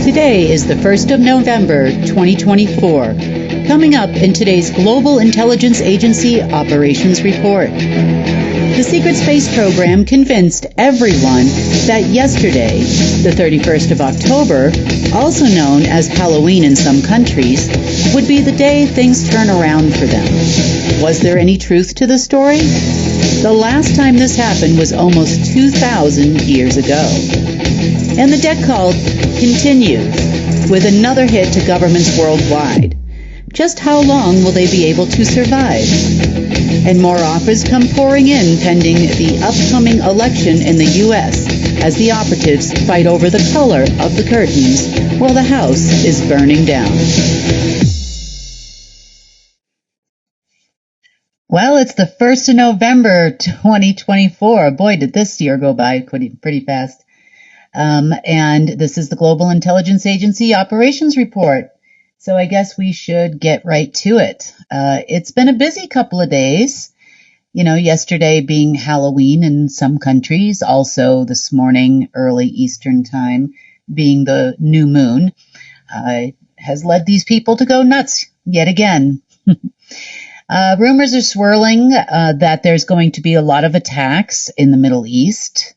Today is the 1st of November, 2024. Coming up in today's Global Intelligence Agency Operations Report. The secret space program convinced everyone that yesterday, the 31st of October, also known as Halloween in some countries, would be the day things turn around for them. Was there any truth to the story? The last time this happened was almost 2,000 years ago. And the debt call continues with another hit to governments worldwide. Just how long will they be able to survive? And more offers come pouring in pending the upcoming election in the U.S. as the operatives fight over the color of the curtains while the house is burning down. Well, it's the 1st of November, 2024. Boy, did this year go by pretty fast. And this is the Global Intelligence Agency Operations Report. So I guess we should get right to it. It's been a busy couple of days. You know, yesterday being Halloween in some countries, also this morning, early Eastern time, being the new moon, has led these people to go nuts yet again. Rumors are swirling that there's going to be a lot of attacks in the Middle East,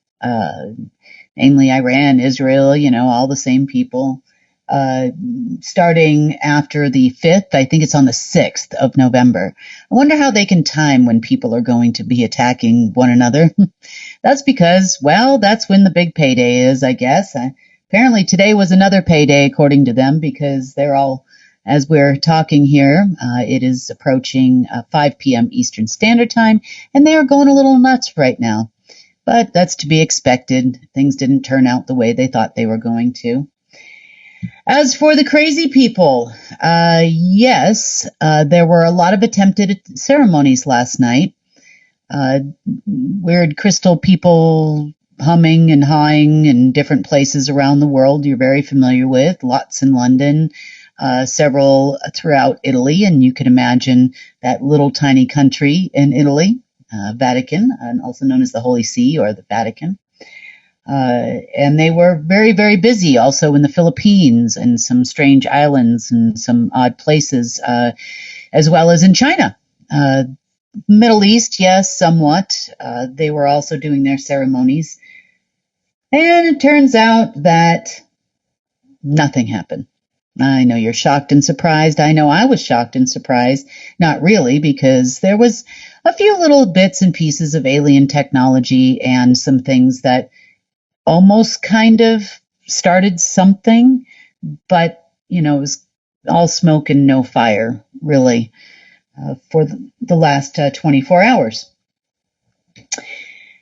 namely Iran, Israel, you know, all the same people. Starting after the 5th, I think it's on the 6th of November. I wonder how they can time when people are going to be attacking one another. That's because, well, that's when the big payday is, I guess. Apparently today was another payday according to them because they're all, as we're talking here, it is approaching 5 p.m. Eastern Standard Time, and they are going a little nuts right now. But that's to be expected. Things didn't turn out the way they thought they were going to. As for the crazy people, yes, there were a lot of attempted ceremonies last night. Weird crystal people humming and hawing in different places around the world you're very familiar with, lots in London, several throughout Italy, and you can imagine that little tiny country in Italy, Vatican, and also known as the Holy See or the Vatican. And they were very, very busy also in the Philippines and some strange islands and some odd places, as well as in China. Middle East, yes, somewhat. They were also doing their ceremonies. And it turns out that nothing happened. I know you're shocked and surprised. I know I was shocked and surprised. Not really, because there was a few little bits and pieces of alien technology and some things that almost kind of started something, but, you know, it was all smoke and no fire, really, for the last 24 hours.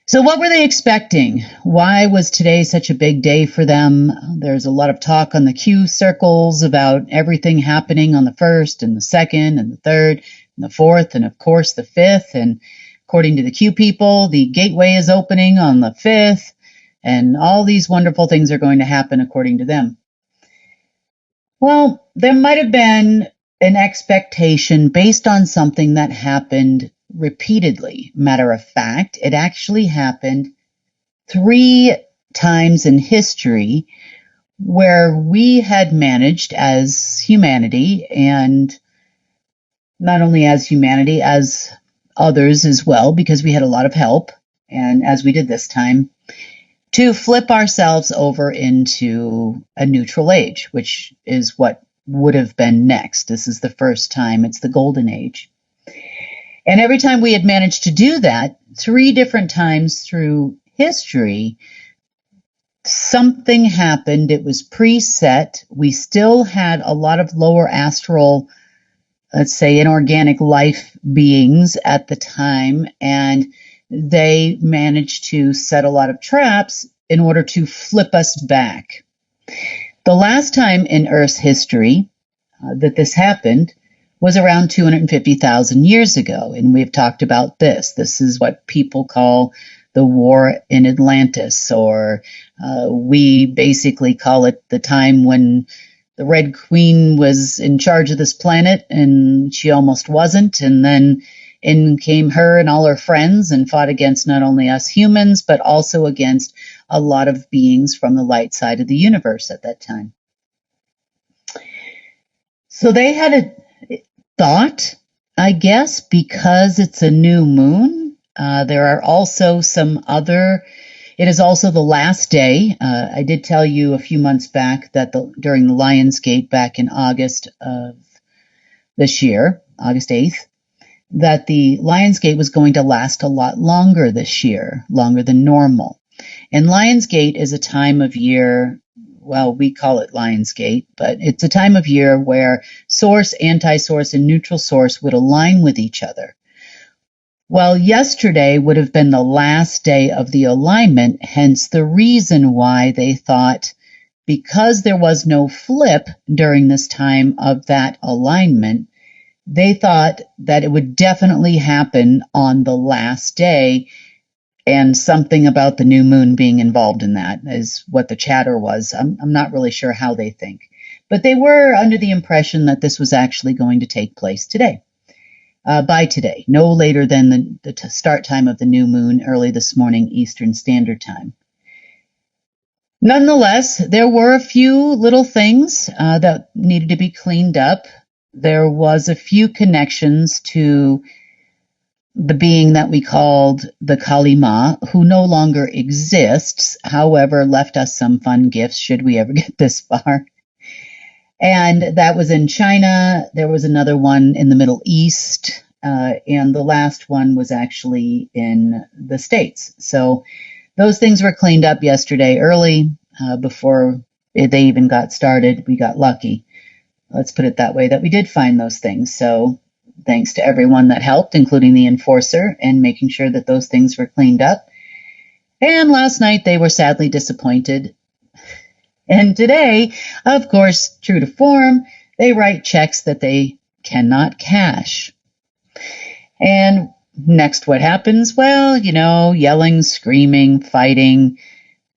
So what were they expecting? Why was today such a big day for them? There's a lot of talk on the Q circles about everything happening on the 1st and the 2nd and the 3rd and the 4th and, of course, the 5th. And according to the Q people, the gateway is opening on the 5th. And all these wonderful things are going to happen according to them. Well, there might have been an expectation based on something that happened repeatedly. Matter of fact, it actually happened 3 times in history where we had managed as humanity, and not only as humanity, as others as well, because we had a lot of help, and as we did this time, to flip ourselves over into a neutral age, which is what would have been next. This is the first time. It's the golden age. And every time we had managed to do that, 3 different times through history, something happened. It was preset. We still had a lot of lower astral, let's say, inorganic life beings at the time, and they managed to set a lot of traps in order to flip us back. The last time in Earth's history that this happened was around 250,000 years ago, and we've talked about this. This is what people call the War in Atlantis, or we basically call it the time when the Red Queen was in charge of this planet, and she almost wasn't, and then in came her and all her friends and fought against not only us humans, but also against a lot of beings from the light side of the universe at that time. So they had a thought, I guess, because it's a new moon. There are also some other. It is also the last day. I did tell you a few months back that during the Lionsgate back in August of this year, August 8th, that the Lionsgate was going to last a lot longer this year, longer than normal. And Lionsgate is a time of year, well, we call it Lionsgate, but it's a time of year where source, anti-source, and neutral source would align with each other. Well, yesterday would have been the last day of the alignment, hence the reason why they thought, because there was no flip during this time of that alignment, they thought that it would definitely happen on the last day, and something about the new moon being involved in that is what the chatter was. I'm not really sure how they think. But they were under the impression that this was actually going to take place today. By today, no later than the start time of the new moon, early this morning, Eastern Standard Time. Nonetheless, there were a few little things that needed to be cleaned up. There was a few connections to the being that we called the Kali Ma, who no longer exists, however, left us some fun gifts should we ever get this far. And that was in China. There was another one in the Middle East. And the last one was actually in the States. So those things were cleaned up yesterday early before they even got started. We got lucky. Let's put it that way, that we did find those things. So thanks to everyone that helped, including the enforcer, and making sure that those things were cleaned up. And last night they were sadly disappointed. And today, of course, true to form, they write checks that they cannot cash. And next what happens? Well, yelling, screaming, fighting.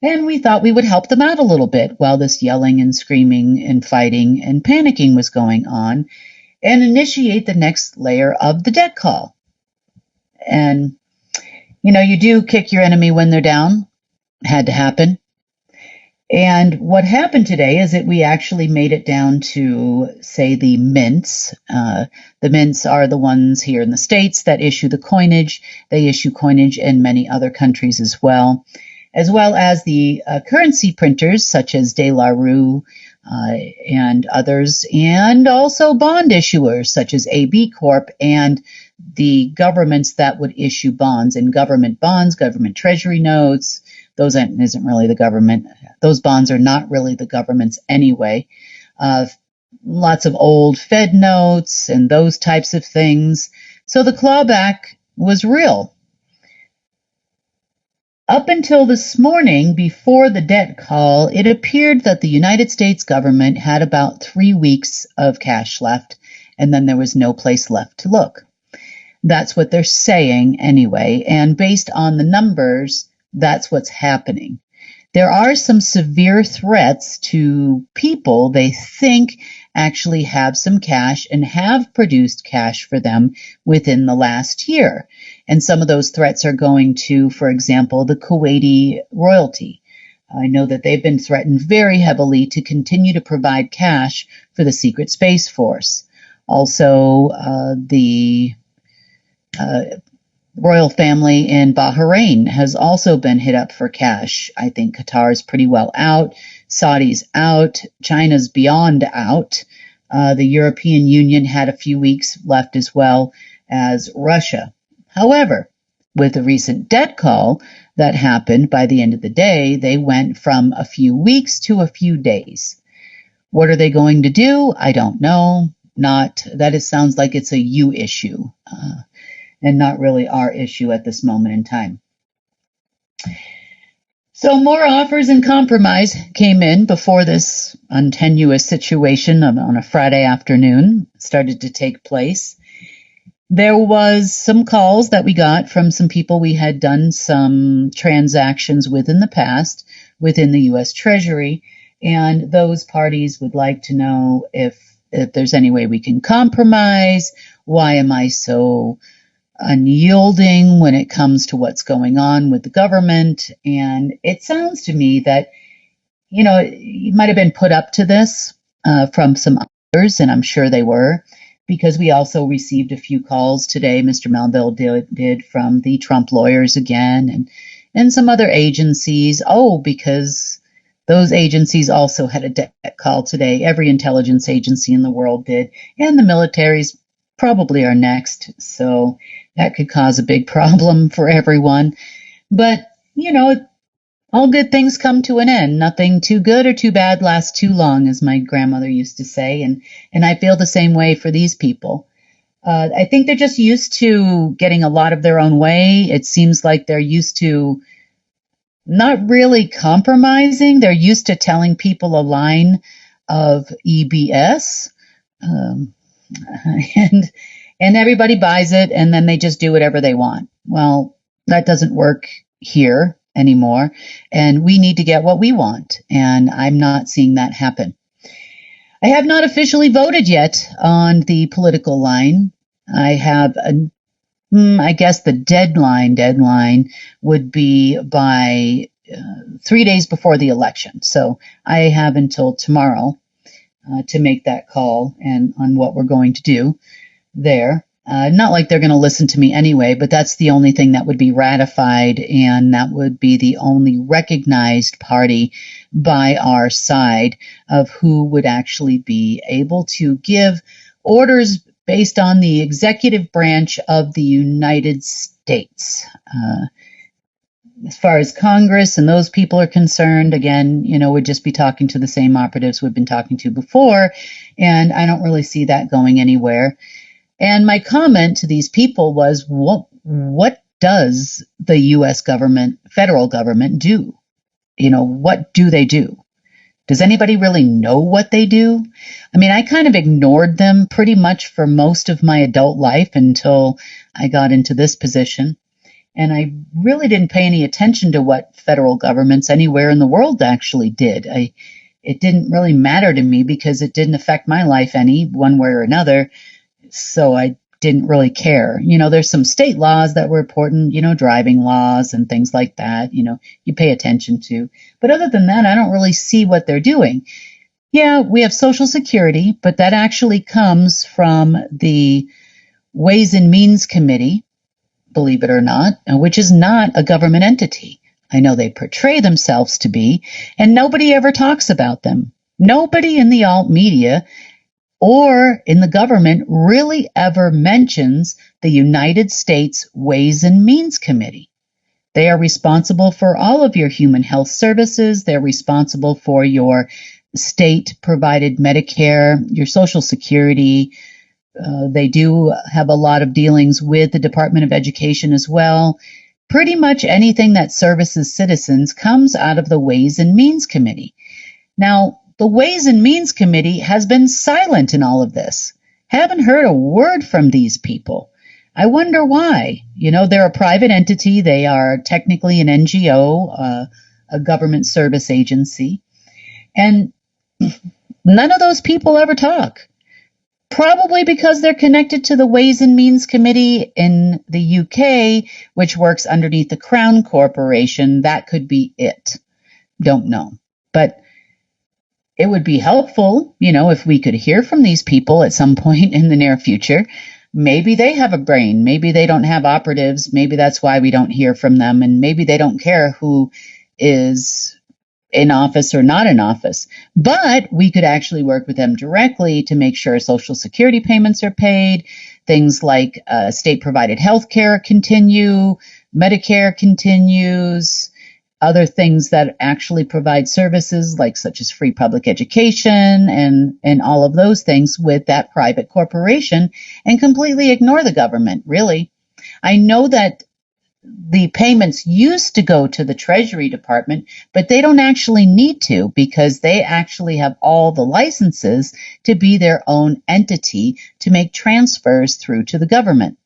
And we thought we would help them out a little bit while this yelling and screaming and fighting and panicking was going on, and initiate the next layer of the debt call. And, you do kick your enemy when they're down. Had to happen. And what happened today is that we actually made it down to, say, the mints. The mints are the ones here in the States that issue the coinage. They issue coinage in many other countries as well as the currency printers such as De La Rue and others, and also bond issuers such as AB Corp and the governments that would issue bonds. And government bonds, government treasury notes, those isn't really the government. Those bonds are not really the government's anyway. Lots of old Fed notes and those types of things. So the clawback was real. Up until this morning, before the debt call, it appeared that the United States government had about 3 weeks of cash left, and then there was no place left to look. That's what they're saying anyway, and based on the numbers, that's what's happening. There are some severe threats to people they think actually have some cash and have produced cash for them within the last year. And some of those threats are going to, for example, the Kuwaiti royalty. I know that they've been threatened very heavily to continue to provide cash for the Secret Space Force. Also, the royal family in Bahrain has also been hit up for cash. I think Qatar is pretty well out. Saudi's out. China's beyond out. The European Union had a few weeks left as well as Russia. However, with the recent debt call that happened, by the end of the day, they went from a few weeks to a few days. What are they going to do? I don't know. Sounds like it's a you issue. And not really our issue at this moment in time. So more offers and compromise came in before this untenuous situation on a Friday afternoon started to take place. There was some calls that we got from some people we had done some transactions with in the past within the U.S. Treasury, and those parties would like to know if there's any way we can compromise. Why am I so unyielding when it comes to what's going on with the government? And it sounds to me that, you might have been put up to this from some and I'm sure they were, because we also received a few calls today. Mr. Melville did from the Trump lawyers again, and some other agencies. Oh, because those agencies also had a debt call today. Every intelligence agency in the world did, and the militaries probably are next. So that could cause a big problem for everyone. But, all good things come to an end. Nothing too good or too bad lasts too long, as my grandmother used to say. And I feel the same way for these people. I think they're just used to getting a lot of their own way. It seems like they're used to not really compromising. They're used to telling people a line of EBS. And everybody buys it, and then they just do whatever they want. Well, that doesn't work here anymore, and we need to get what we want, and I'm not seeing that happen. I have not officially voted yet on the political line. I have I guess the deadline would be by 3 days before the election. So I have until tomorrow to make that call and on what we're going to do there. Not like they're going to listen to me anyway, but that's the only thing that would be ratified, and that would be the only recognized party by our side of who would actually be able to give orders based on the executive branch of the United States. As far as Congress and those people are concerned, again, we'd just be talking to the same operatives we've been talking to before, and I don't really see that going anywhere. And my comment to these people was, what does the U.S. government, federal government, do? What do they do? Does anybody really know what they do? I mean, I kind of ignored them pretty much for most of my adult life until I got into this position. And I really didn't pay any attention to what federal governments anywhere in the world actually did. It didn't really matter to me because it didn't affect my life any one way or another. So I didn't really care. There's some state laws that were important, driving laws and things like that, you pay attention to. But other than that, I don't really see what they're doing. Yeah, we have Social Security, but that actually comes from the Ways and Means Committee, believe it or not, which is not a government entity. I know they portray themselves to be, and nobody ever talks about them. Nobody in the alt media or in the government really ever mentions the United States Ways and Means Committee. They are responsible for all of your human health services. They're responsible for your state-provided Medicare, your Social Security. They do have a lot of dealings with the Department of Education as well. Pretty much anything that services citizens comes out of the Ways and Means Committee. Now, the Ways and Means Committee has been silent in all of this. Haven't heard a word from these people. I wonder why. They're a private entity. They are technically an NGO, a government service agency. And none of those people ever talk. Probably because they're connected to the Ways and Means Committee in the UK, which works underneath the Crown Corporation. That could be it. Don't know. But it would be helpful, if we could hear from these people at some point in the near future. Maybe they have a brain. Maybe they don't have operatives. Maybe that's why we don't hear from them. And maybe they don't care who is in office or not in office. But we could actually work with them directly to make sure Social Security payments are paid. Things like state-provided health care continue. Medicare continues. Other things that actually provide services such as free public education and all of those things with that private corporation, and completely ignore the government, really. I know that the payments used to go to the Treasury Department, but they don't actually need to because they actually have all the licenses to be their own entity to make transfers through to the government.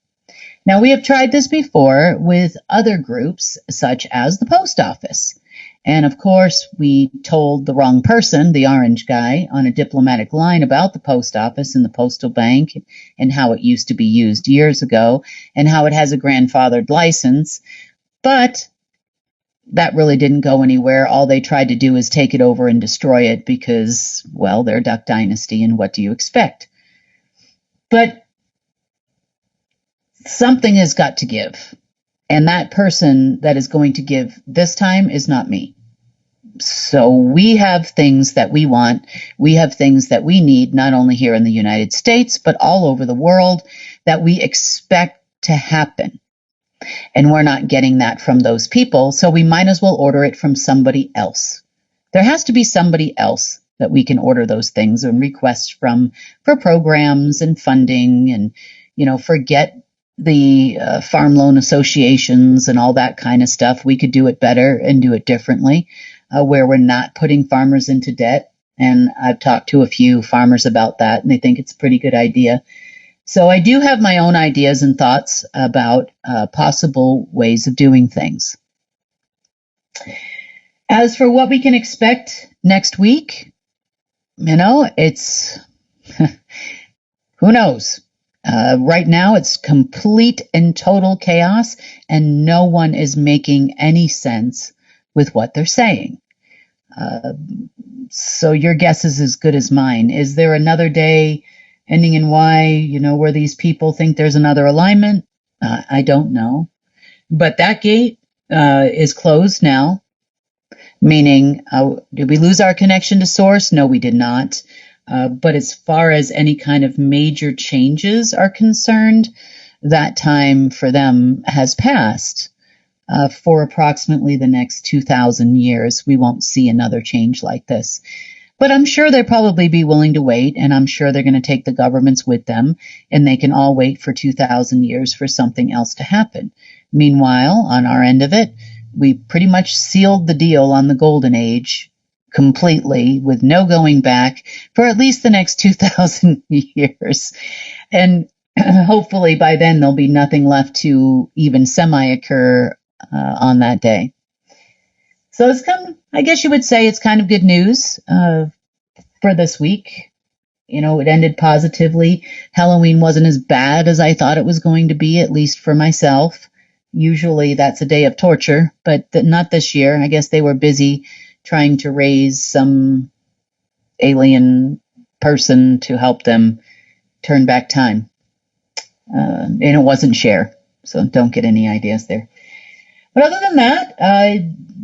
Now, we have tried this before with other groups, such as the post office. And of course, we told the wrong person, the orange guy, on a diplomatic line about the post office and the postal bank and how it used to be used years ago and how it has a grandfathered license. But that really didn't go anywhere. All they tried to do is take it over and destroy it because, well, they're Duck Dynasty, and what do you expect? But something has got to give. And that person that is going to give this time is not me. So we have things that we want. We have things that we need, not only here in the United States, but all over the world, that we expect to happen. And we're not getting that from those people, so we might as well order it from somebody else. There has to be somebody else that we can order those things and request from for programs and funding, and, forget the farm loan associations and all that kind of stuff. We could do it better and do it differently, where we're not putting farmers into debt. And I've talked to a few farmers about that, and they think it's a pretty good idea. So I do have my own ideas and thoughts about possible ways of doing things. As for what we can expect next week, it's who knows? Right now, it's complete and total chaos, and no one is making any sense with what they're saying. So your guess is as good as mine. Is there another day ending in Y, where these people think there's another alignment? I don't know. But that gate is closed now, meaning did we lose our connection to source? No, we did not. But as far as any kind of major changes are concerned, that time for them has passed. For approximately the next 2,000 years, we won't see another change like this. But I'm sure they'll probably be willing to wait, and I'm sure they're going to take the governments with them, and they can all wait for 2,000 years for something else to happen. Meanwhile, on our end of it, we pretty much sealed the deal on the golden age completely, with no going back for at least the next 2,000 years. And hopefully by then there'll be nothing left to even semi-occur on that day. So I guess you would say it's kind of good news for this week. It ended positively. Halloween wasn't as bad as I thought it was going to be, at least for myself. Usually that's a day of torture, but not this year. I guess they were busy trying to raise some alien person to help them turn back time. And it wasn't Cher, so don't get any ideas there. But other than that,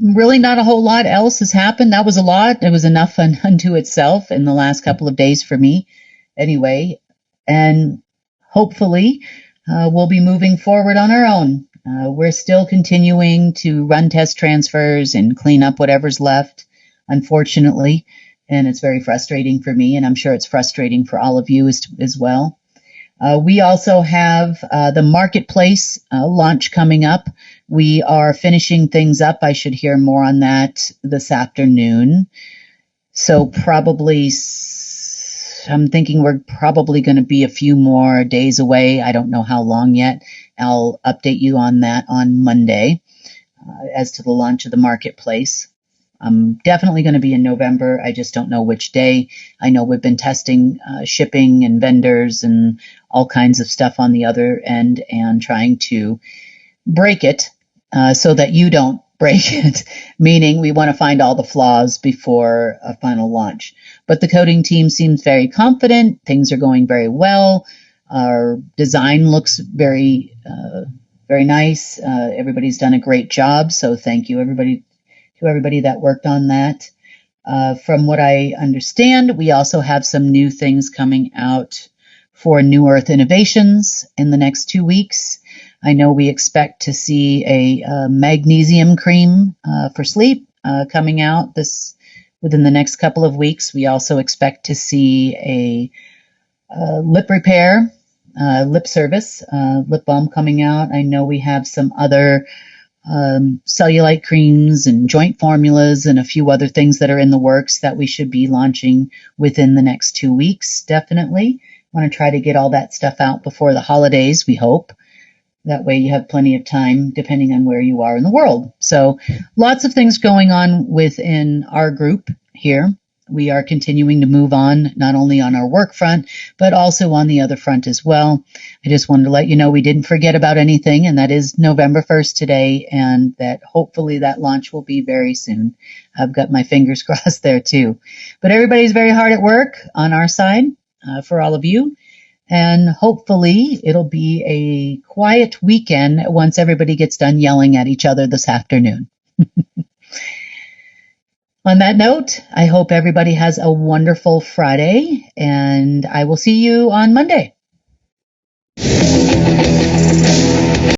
really not a whole lot else has happened. That was a lot. It was enough unto itself in the last couple of days for me anyway. And hopefully we'll be moving forward on our own. We're still continuing to run test transfers and clean up whatever's left, unfortunately. And it's very frustrating for me, and I'm sure it's frustrating for all of you as well. We also have the marketplace launch coming up. We are finishing things up. I should hear more on that this afternoon. So probably, I'm thinking we're probably going to be a few more days away. I don't know how long yet. I'll update you on that on Monday as to the launch of the marketplace. I'm definitely going to be in November. I just don't know which day. I know we've been testing shipping and vendors and all kinds of stuff on the other end and trying to break it so that you don't break it, meaning we want to find all the flaws before a final launch. But the coding team seems very confident. Things are going very well. Our design looks very nice. Everybody's done a great job, so thank you to everybody that worked on that. From what I understand, we also have some new things coming out for New Earth Innovations in the next 2 weeks. I know we expect to see a magnesium cream for sleep coming out within the next couple of weeks. We also expect to see a lip repair, lip service, lip balm coming out. I know we have some other cellulite creams and joint formulas and a few other things that are in the works that we should be launching within the next 2 weeks, definitely. Want to try to get all that stuff out before the holidays, we hope. That way you have plenty of time, depending on where you are in the world. So lots of things going on within our group here. we are continuing to move on, not only on our work front, but also on the other front as well. I just wanted to let you know we didn't forget about anything, and that is November 1st today, and that hopefully that launch will be very soon. I've got my fingers crossed there too. But everybody's very hard at work on our side for all of you. And hopefully it'll be a quiet weekend once everybody gets done yelling at each other this afternoon. On that note, I hope everybody has a wonderful Friday, and I will see you on Monday.